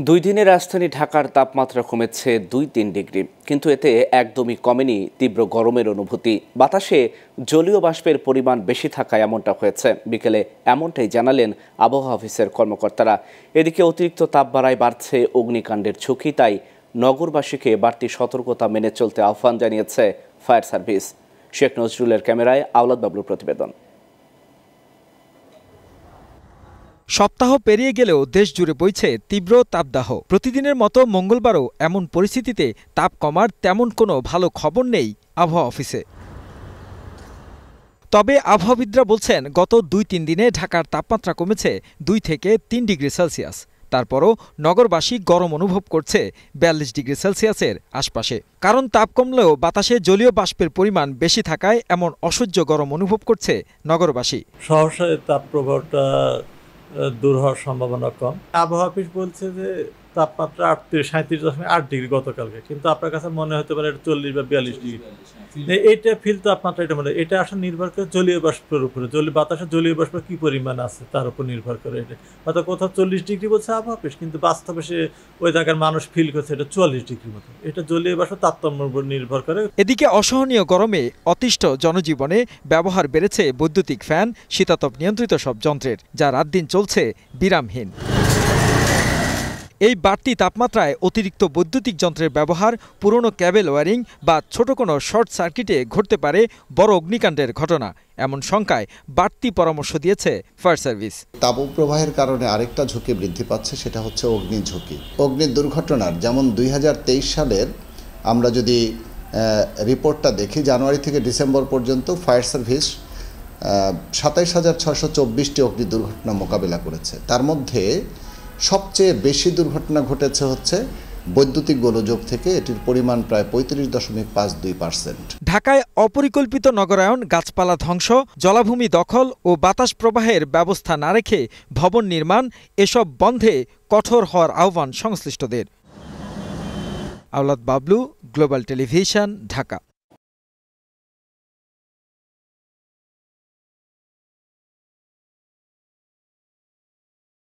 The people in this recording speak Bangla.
দুই দিনে রাজধানী ঢাকার তাপমাত্রা কমেছে ২-৩ ডিগ্রি, কিন্তু এতে একদমই কমেনি তীব্র গরমের অনুভূতি। বাতাসে জলীয় বাষ্পের পরিমাণ বেশি থাকায় এমনটা হয়েছে। বিকেলে এমনটাই জানালেন আবহাওয়া অফিসের কর্মকর্তারা। এদিকে অতিরিক্ত তাপ বাড়ায় বাড়ছে অগ্নিকাণ্ডের ঝুঁকি, তাই নগরবাসীকে বাড়তি সতর্কতা মেনে চলতে আহ্বান জানিয়েছে ফায়ার সার্ভিস। শেখ নজরুলের ক্যামেরায় আওলাদ বাবলুর প্রতিবেদন। সপ্তাহ পেরিয়ে গেলেও দেশ জুড়ে বইছে তীব্র তাপদাহ। প্রতিদিনের মতো মঙ্গলবারও এমন পরিস্থিতিতে তাপ কমার তেমন কোনো ভালো খবর নেই আবহাওয়া অফিসে। তবে আবহাওয়াবিদরা বলছেন, গত ২-৩ দিনে ঢাকার তাপমাত্রা কমেছে ২ থেকে ৩ ডিগ্রি সেলসিয়াস। তারপরও নগরবাসী গরম অনুভব করছে ৪২ ডিগ্রি সেলসিয়াসের আশপাশে। কারণ তাপ কমলেও বাতাসে জলীয় বাষ্পের পরিমাণ বেশি থাকায় এমন অসহ্য গরম অনুভব করছে নগরবাসী। সহসা তাপ প্রবাহটা দূর হওয়ার সম্ভাবনা কম। আবহাওয়া অফিস বলছে যে তাপমাত্রা 37.8 ডিগ্রি গতকালকে, কিন্তু আপনার কাছে মনে হতে পারে 40 বা 42 ডিগ্রি। এইটা ফিল তাপমাত্রা, এটা আসলে নির্ভর করে জলীয় বাষ্পের উপরে, বাতাসে জলীয় বাষ্প কি পরিমাণ আছে তার উপর নির্ভর করে। এটা হয়তো কোথাও 40 ডিগ্রি বলছে আবহাওয়া অফিস, কিন্তু বাস্তবে সে ওই জায়গার মানুষ ফিল করছে এটা 44 ডিগ্রি মতো। এটা জলীয় বাষ্প তারতম্যের উপর নির্ভর করে। এদিকে অসহনীয় গরমে অতিষ্ঠ জনজীবনে ব্যবহার বেড়েছে বৈদ্যুতিক ফ্যান, শীতাতপ নিয়ন্ত্রিত সব যন্ত্রের, যা রাত দিন চলছে বিরামহীন। এই বাড়তি তাপমাত্রায় অতিরিক্ত বৈদ্যুতিক যন্ত্রের ব্যবহার, পুরনো ক্যাবেল ওয়ারিং বা ছোট কোনো শর্ট সার্কিটে ঘটতে পারে বড় অগ্নিকাণ্ডের ঘটনা। এমন শঙ্কায় বাড়তি পরামর্শ দিয়েছে ফায়ার সার্ভিস। তাপপ্রবাহের কারণে আরেকটা ঝুঁকি বৃদ্ধি পাচ্ছে, সেটা হচ্ছে অগ্নি ঝুঁকি। অগ্নি দুর্ঘটনার যেমন ২০২৩ সালের আমরা যদি রিপোর্টটা দেখি, জানুয়ারি থেকে ডিসেম্বর পর্যন্ত ফায়ার সার্ভিস ২৭,৬২৪টি অগ্নি দুর্ঘটনা মোকাবেলা করেছে। তার মধ্যে সবচেয়ে বেশি দুর্ঘটনা ঘটেছে হচ্ছে বৈদ্যুতিক গোলযোগ থেকে। এটির পরিমাণ প্রায় ৩৫.৫২%। ঢাকায় অপরিকল্পিত নগরায়ন, গাছপালা ধ্বংস, জলাভূমি দখল ও বাতাস প্রবাহের ব্যবস্থা না রেখে ভবন নির্মাণ, এসব বন্ধে কঠোর হওয়ার আহ্বান সংশ্লিষ্টদের। আওলাদ বাবলু, গ্লোবাল টেলিভিশন, ঢাকা।